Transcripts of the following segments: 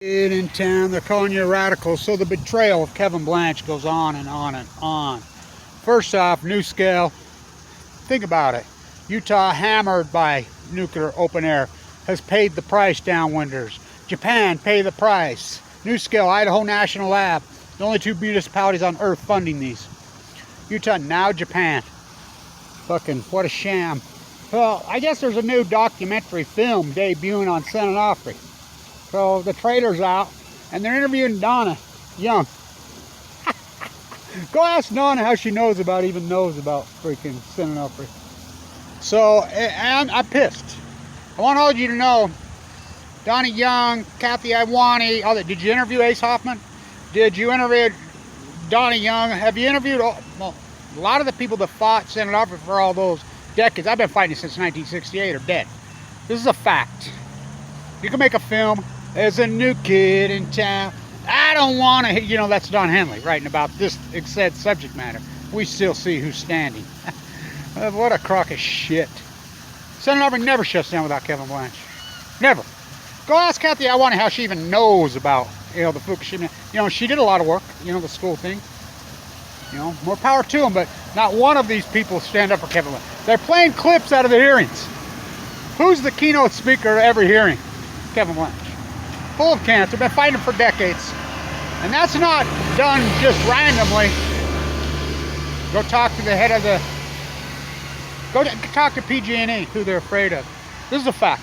In town, they're calling you a radical, so the betrayal of Kevin Blanch goes on and on and on. First off, new scale. Think about it. Utah, hammered by nuclear open air, has paid the price downwinders. Japan, pay the price. New scale, Idaho National Lab, the only two municipalities on earth funding these. Utah, now Japan. Fucking, what a sham. Well, I guess there's a new documentary film debuting on Onofre. So the trailer's out, and they're interviewing Donna Young. Go ask Donna how she even knows about freaking Onofre. So I'm pissed. I want all of you to know, Donna Young, Kathy Iwani, all that. Did you interview Ace Hoffman? Did you interview Donna Young? Have you interviewed a lot of the people that fought Onofre for all those decades? I've been fighting since 1968 are dead. This is a fact. You can make a film. There's a new kid in town. I don't want to, that's Don Henley writing about this said subject matter. We still see who's standing. What a crock of shit. Onofre never shuts down without Kevin Blanch. Never. Go ask Kathy Iwani how she even knows about, the Fukushima. She did a lot of work, the school thing. More power to them, but not one of these people stand up for Kevin Blanch. They're playing clips out of the hearings. Who's the keynote speaker at every hearing? Kevin Blanch. Full of cancer, been fighting for decades. And that's not done just randomly. Go talk to the head of the... Go talk to PG&E, who they're afraid of. This is a fact.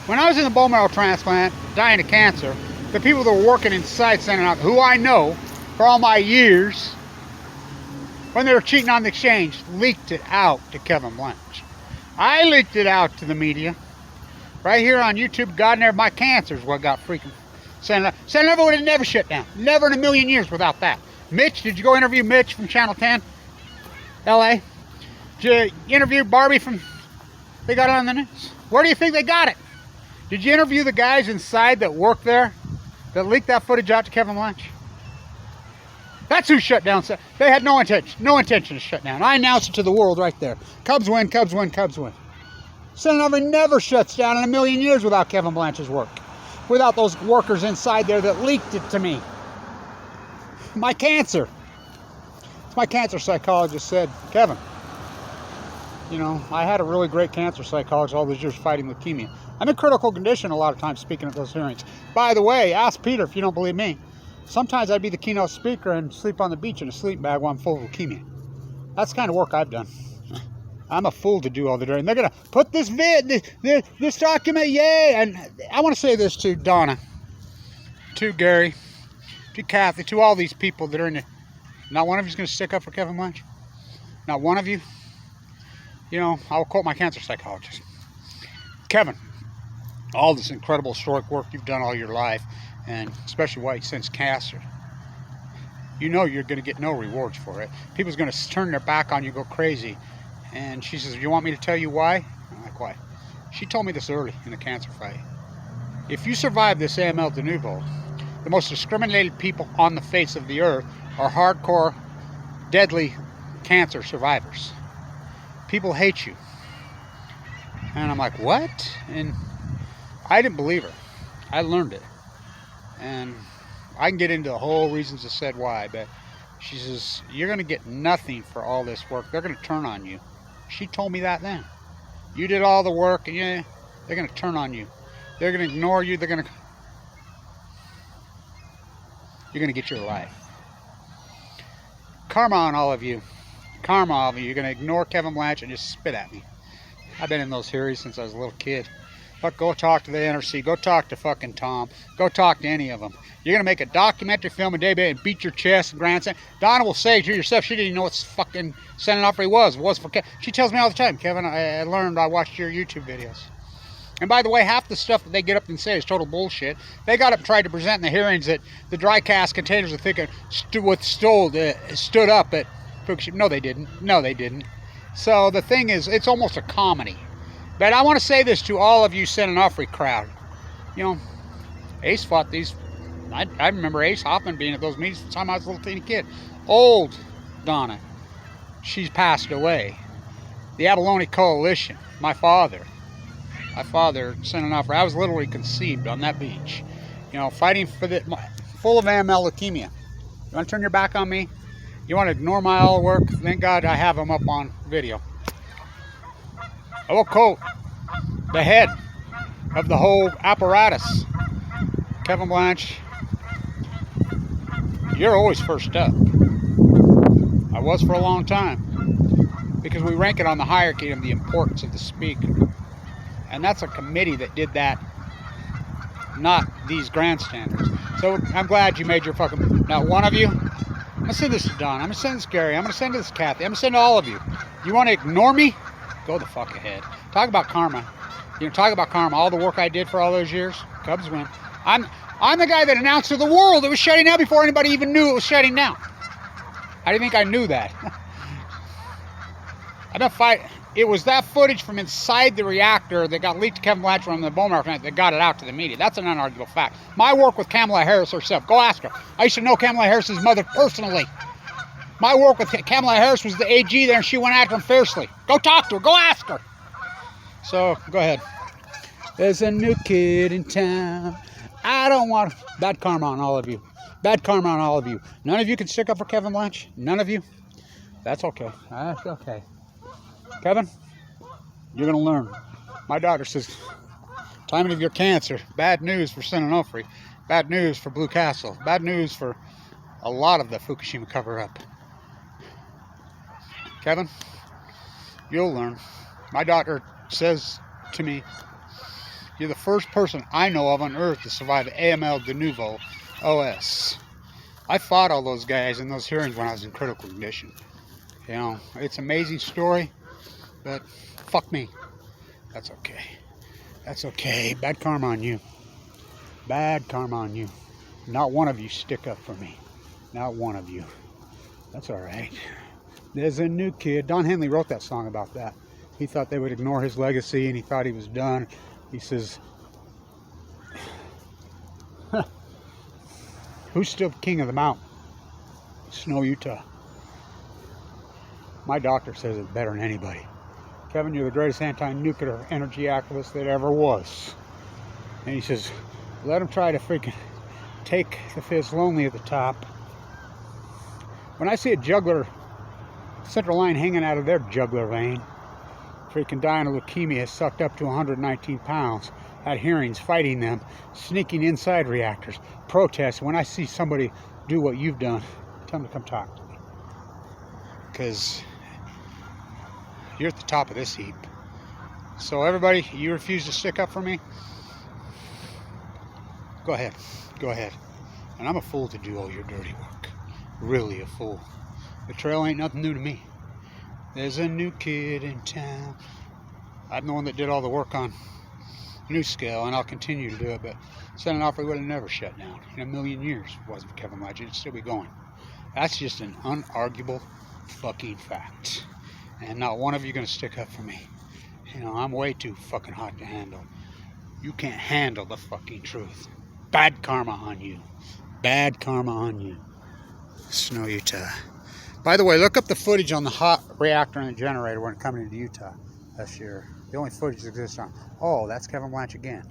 When I was in the bone marrow transplant, dying of cancer, the people that were working inside Onofre, who I know for all my years, when they were cheating on the exchange, leaked it out to Kevin Blanch. I leaked it out to the media. Right here on YouTube, God never, my cancer is what got freaking Onofre. Onofre would have never shut down. Never in a million years without that. Mitch, did you go interview Mitch from Channel 10? LA? Did you interview Barbie from, they got it on the news? Where do you think they got it? Did you interview the guys inside that worked there, that leaked that footage out to Kevin Blanch? That's who shut down. They had no intention to shut down. I announced it to the world right there. Cubs win, Cubs win, Cubs win. Onofre never shuts down in a million years without Kevin Blanch's work. Without those workers inside there that leaked it to me. My cancer. My cancer psychologist said, Kevin, I had a really great cancer psychologist all those years fighting leukemia. I'm in critical condition a lot of times speaking at those hearings. By the way, ask Peter if you don't believe me. Sometimes I'd be the keynote speaker and sleep on the beach in a sleeping bag while I'm full of leukemia. That's the kind of work I've done. I'm a fool to do all the dirty. And they're going to put this this document, yay. And I want to say this to Donna, to Gary, to Kathy, to all these people that are in it. Not one of you is going to stick up for Kevin Blanch. Not one of you. I'll quote my cancer psychologist. Kevin, all this incredible historic work you've done all your life, and especially why since cancer, you're going to get no rewards for it. People's going to turn their back on you, go crazy. And she says, you want me to tell you why? I'm like, why? She told me this early in the cancer fight. If you survive this AML de novo, the most discriminated people on the face of the earth are hardcore, deadly cancer survivors. People hate you. And I'm like, what? And I didn't believe her. I learned it. And I can get into the whole reasons that said why, but she says, you're going to get nothing for all this work. They're going to turn on you. She told me that then. You did all the work, and they're going to turn on you. They're going to ignore you. You're going to get your life. Karma on all of you. Karma on all of you. You're going to ignore Kevin Blanch and just spit at me. I've been in those hearings since I was a little kid. But go talk to the NRC. Go talk to fucking Tom. Go talk to any of them. You're going to make a documentary film a day and beat your chest and grandson. Donna will say to yourself, she didn't even know what fucking Onofre was. It was for Kevin. She tells me all the time, Kevin, I learned, I watched your YouTube videos. And by the way, half the stuff that they get up and say is total bullshit. They got up and tried to present in the hearings that the dry cast containers are thinking stood up at Fukushima. No, they didn't. No, they didn't. So the thing is, it's almost a comedy. But I want to say this to all of you Onofre crowd. Ace fought these. I remember Ace Hoffman being at those meetings the time I was a little teeny kid. Old Donna. She's passed away. The Abalone Coalition. My father. I fathered St. Onofre. I was literally conceived on that beach. You know, fighting for the, full of AML leukemia. You want to turn your back on me? You want to ignore my all work? Thank God I have them up on video. I will quote the head of the whole apparatus, Kevin Blanch. You're always first up. I was for a long time, because we rank it on the hierarchy of the importance of the speaker. And that's a committee that did that, not these grandstanders. So I'm glad you made your fucking, now one of you, I'm gonna send this to Don, I'm gonna send this to Gary, I'm gonna send this to Kathy, I'm gonna send to all of you. You wanna ignore me? Go the fuck ahead. Talk about karma. You know, talk about karma, all the work I did for all those years, Cubs win. I'm the guy that announced to the world it was shutting down before anybody even knew it was shutting down. How do you think I knew that? I don't fight. It was that footage from inside the reactor that got leaked to Kevin Blanch from the Beaumont plant that got it out to the media. That's an unarguable fact. My work with Kamala Harris herself, go ask her. I used to know Kamala Harris's mother personally. My work with Kamala Harris was the AG there, and she went after him fiercely. Go talk to her. Go ask her. So, go ahead. There's a new kid in town. I don't want bad karma on all of you. Bad karma on all of you. None of you can stick up for Kevin Blanch. None of you. That's okay. That's okay. Kevin, you're going to learn. My doctor says, timing of your cancer, bad news for St. Onofre, bad news for Blue Castle, bad news for a lot of the Fukushima cover-up. Kevin, you'll learn. My doctor says to me, you're the first person I know of on earth to survive AML de novo OS. I fought all those guys in those hearings when I was in critical condition. You know, it's an amazing story. But fuck me. That's okay. That's okay. Bad karma on you. Bad karma on you. Not one of you stick up for me. Not one of you. That's all right. There's a new kid. Don Henley wrote that song about that. He thought they would ignore his legacy, and he thought he was done. He says, who's still king of the mountain? Snow, Utah. My doctor says it's better than anybody. Kevin, you're the greatest anti-nuclear energy activist that ever was. And he says, let them try to freaking take the fizz lonely at the top. When I see a juggler, central line hanging out of their jugular vein, freaking dying of leukemia, sucked up to 119 pounds, at hearings, fighting them, sneaking inside reactors, protests. When I see somebody do what you've done, tell them to come talk to me. Because you're at the top of this heap. So everybody, you refuse to stick up for me? Go ahead. Go ahead. And I'm a fool to do all your dirty work. Really a fool. Betrayal ain't nothing new to me. There's a new kid in town. I'm the one that did all the work on New Scale, and I'll continue to do it, but St. Onofre would have never shut down in a million years if it wasn't for Kevin Blanch. It'd still be going. That's just an unarguable fucking fact. And not one of you gonna stick up for me. You know, I'm way too fucking hot to handle. You can't handle the fucking truth. Bad karma on you. Bad karma on you. Snow, Utah. By the way, look up the footage on the hot reactor and the generator when coming into Utah this year. The only footage that exists on. Oh, that's Kevin Blanch again.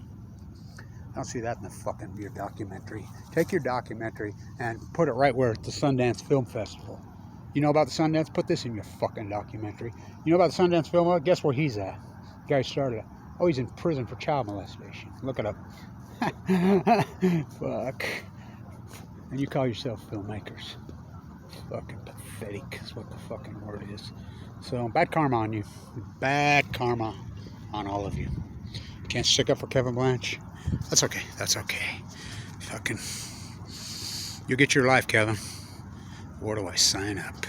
I don't see that in the fucking your documentary. Take your documentary and put it right where at the Sundance Film Festival. You know about the Sundance? Put this in your fucking documentary. You know about the Sundance Film? Well, guess where he's at? The guy started it. Oh, he's in prison for child molestation. Look it up. Fuck. And you call yourself filmmakers. Fucking pathetic is what the fucking word is. So, bad karma on you. Bad karma on all of you. Can't stick up for Kevin Blanch? That's okay. That's okay. Fucking. You'll get your life, Kevin. Where do I sign up?